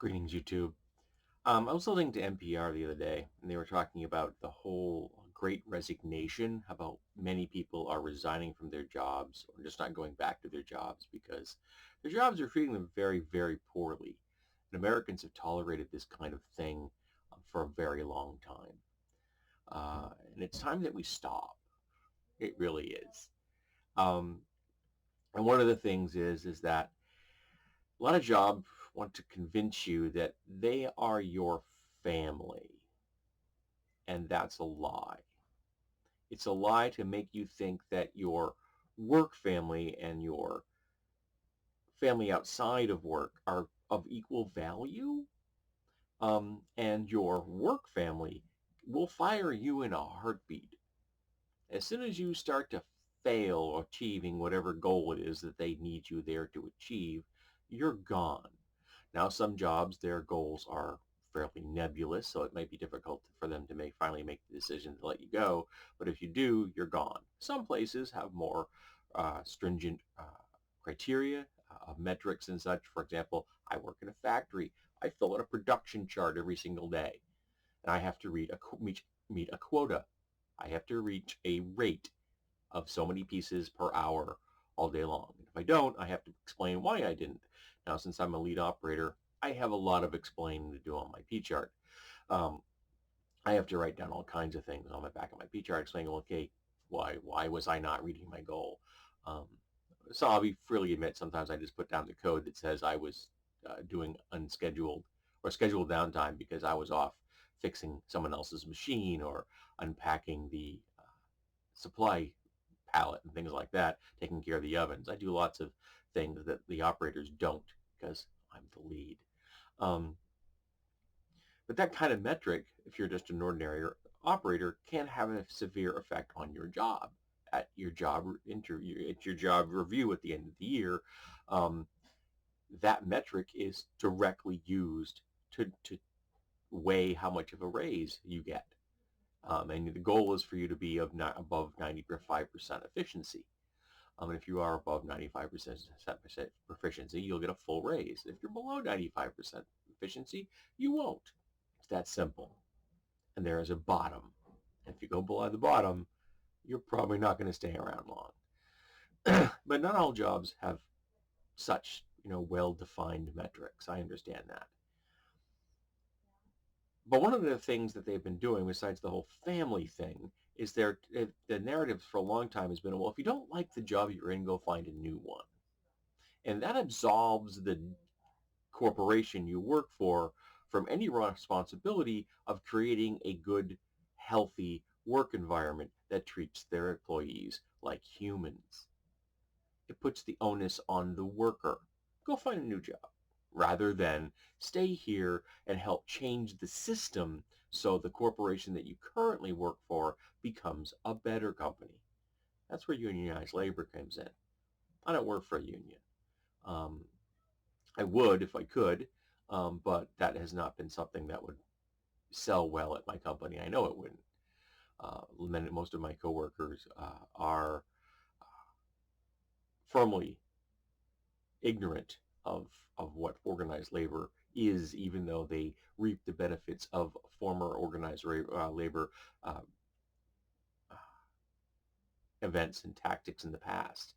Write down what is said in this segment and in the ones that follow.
Greetings, YouTube. I was listening to NPR the other day, and they were talking about the whole great resignation, about many people are resigning from their jobs or just not going back to their jobs because their jobs are treating them very, very poorly. And Americans have tolerated this kind of thing for a very long time. And it's time that we stop. It really is. Um, and one of the things is that a lot of jobs want to convince you that they are your family, and that's a lie. It's a lie to make you think that your work family and your family outside of work are of equal value, and your work family will fire you in a heartbeat. As soon as you start to fail achieving whatever goal it is that they need you there to achieve, you're gone. Now, some jobs, their goals are fairly nebulous, so it might be difficult for them to finally make the decision to let you go. But if you do, you're gone. Some places have more stringent criteria of metrics and such. For example, I work in a factory. I fill out a production chart every single day, and I have to meet a quota. I have to reach a rate of so many pieces per hour all day long. And if I don't, I have to explain why I didn't. Now, since I'm a lead operator, I have a lot of explaining to do on my P chart. Um, I have to write down all kinds of things on the back of my P chart explaining, okay, why was I not reaching my goal? Um, so I'll be freely admit sometimes I just put down the code that says I was doing unscheduled or scheduled downtime because I was off fixing someone else's machine or unpacking the supply pallet and things like that, taking care of the ovens. I do lots of things that the operators don't because I'm the lead. Um, but that kind of metric, if you're just an ordinary operator, can have a severe effect on your job. At your job interview, at your job review at the end of the year, um, that metric is directly used to weigh how much of a raise you get. And the goal is for you to be above 95% efficiency. And if you are above 95% proficiency, you'll get a full raise. If you're below 95% efficiency, you won't. It's that simple. And there is a bottom. If you go below the bottom, you're probably not going to stay around long. But not all jobs have such, well-defined metrics. I understand that. But one of the things that they've been doing, besides the whole family thing, is the narrative for a long time has been, well, if you don't like the job you're in, go find a new one. And that absolves the corporation you work for from any responsibility of creating a good, healthy work environment that treats their employees like humans. It puts the onus on the worker. Go find a new job rather than stay here and help change the system so the corporation that you currently work for becomes a better company. That's where unionized labor comes in. I don't work for a union. Um, I would if I could, but that has not been something that would sell well at my company. I know it wouldn't. Most of my coworkers are firmly ignorant of what organized labor is, even though they reap the benefits of former organized labor uh, events and tactics in the past.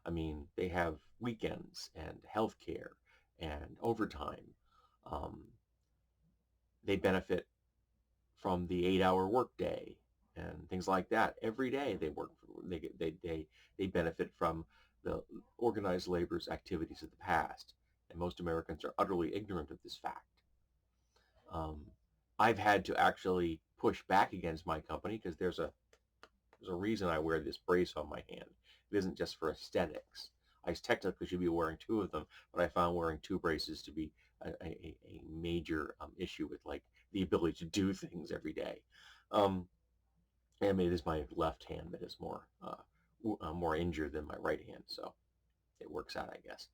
I mean, they have weekends and health care and overtime. Um, they benefit from the 8-hour workday and things like that. Every day they work, they benefit from the organized labor's activities of the past. And most Americans are utterly ignorant of this fact. Um, I've had to actually push back against my company because there's a reason I wear this brace on my hand. It isn't just for aesthetics. I technically should be wearing two of them, but I found wearing two braces to be a major issue with like the ability to do things every day. Um, and it is my left hand that is more injured than my right hand, so it works out, I guess.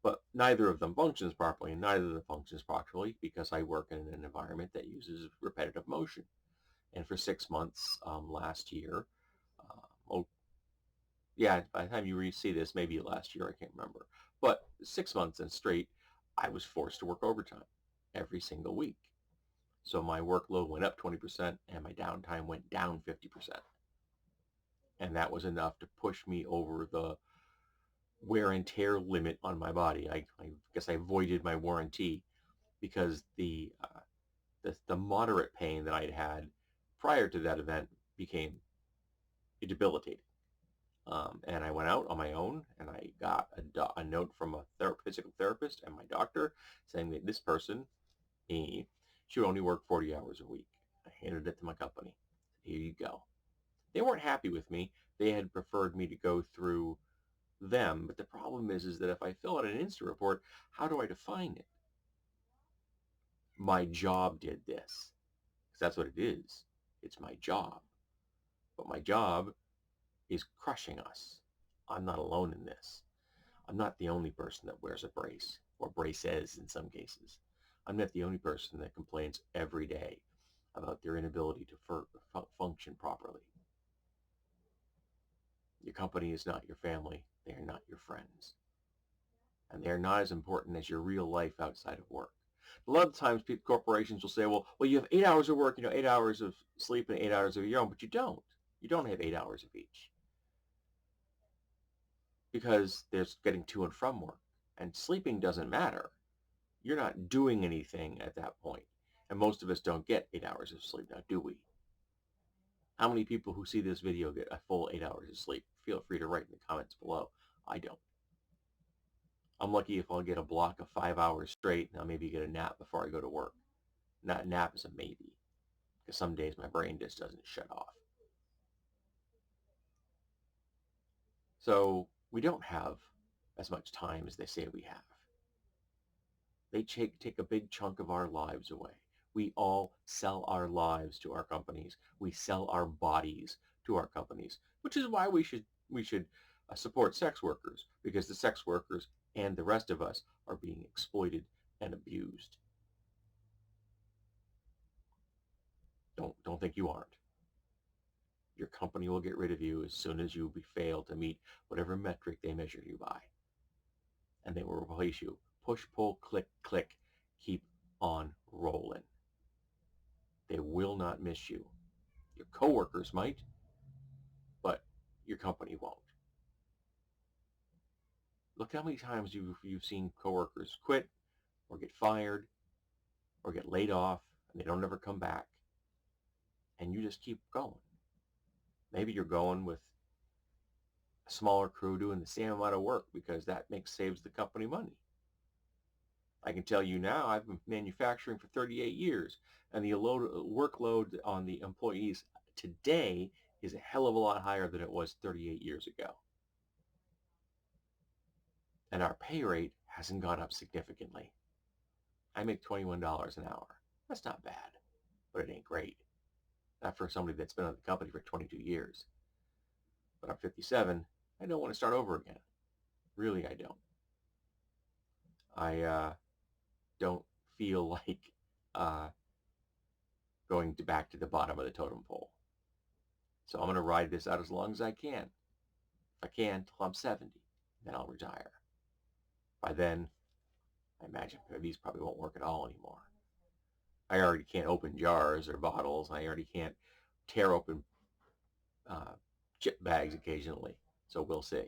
But neither of them functions properly, and neither of them functions properly because I work in an environment that uses repetitive motion. And for 6 months last year, oh yeah, by the time you see this, maybe last year, I can't remember. But 6 months and straight, I was forced to work overtime. every single week. So my workload went up 20% and my downtime went down 50%. And that was enough to push me over the wear and tear limit on my body. I guess I voided my warranty because the moderate pain that I'd had prior to that event became debilitating. And I went out on my own and I got a note from a physical therapist and my doctor saying that this person, me, should only work 40 hours a week. I handed it to my company. Here you go. They weren't happy with me. They had preferred me to go through them. But the problem is that if I fill out an Insta report, how do I define it? My job did this. Because that's what it is. It's my job. But my job is crushing us. I'm not alone in this. I'm not the only person that wears a brace, or braces in some cases. I'm not the only person that complains every day about their inability to function properly. Your company is not your family. They are not your friends. And they're not as important as your real life outside of work. A lot of times corporations will say, well, you have 8 hours of work, 8 hours of sleep and 8 hours of your own, but you don't. You don't have 8 hours of each because there's getting to and from work. And sleeping doesn't matter. You're not doing anything at that point. And most of us don't get 8 hours of sleep now, do we? How many people who see this video get a full 8 hours of sleep? Feel free to write in the comments below. I don't. I'm lucky if I'll get a block of 5 hours straight and I'll maybe get a nap before I go to work. Not nap is a maybe, because some days my brain just doesn't shut off. So we don't have as much time as they say we have. They take a big chunk of our lives away. We all sell our lives to our companies. We sell our bodies to our companies, which is why we should support sex workers, because the sex workers and the rest of us are being exploited and abused. Don't think you aren't. Your company will get rid of you as soon as you fail to meet whatever metric they measure you by. And they will replace you. Push, pull, click, click. Keep on rolling. They will not miss you. Your coworkers might, but your company won't. Look how many times you've seen coworkers quit or get fired or get laid off and they don't ever come back. And you just keep going. Maybe you're going with a smaller crew doing the same amount of work because that saves the company money. I can tell you now, I've been manufacturing for 38 years, and the workload on the employees today is a hell of a lot higher than it was 38 years ago. And our pay rate hasn't gone up significantly. I make $21 an hour. That's not bad, but it ain't great. Not for somebody that's been at the company for 22 years. But I'm 57. I don't want to start over again. Really, I don't. I don't feel like going back to the bottom of the totem pole. So I'm going to ride this out as long as I can. If I can, till I'm 70. Then I'll retire. By then, I imagine these probably won't work at all anymore. I already can't open jars or bottles. I already can't tear open chip bags occasionally. So we'll see.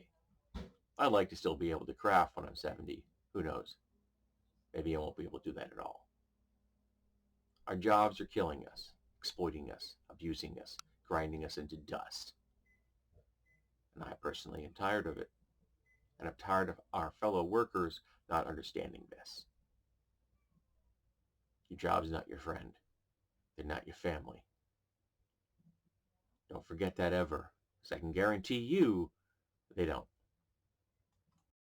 I'd like to still be able to craft when I'm 70. Who knows? Maybe I won't be able to do that at all. Our jobs are killing us, exploiting us, abusing us, grinding us into dust. And I personally am tired of it. And I'm tired of our fellow workers not understanding this. Your job's not your friend. They're not your family. Don't forget that ever, because I can guarantee you they don't.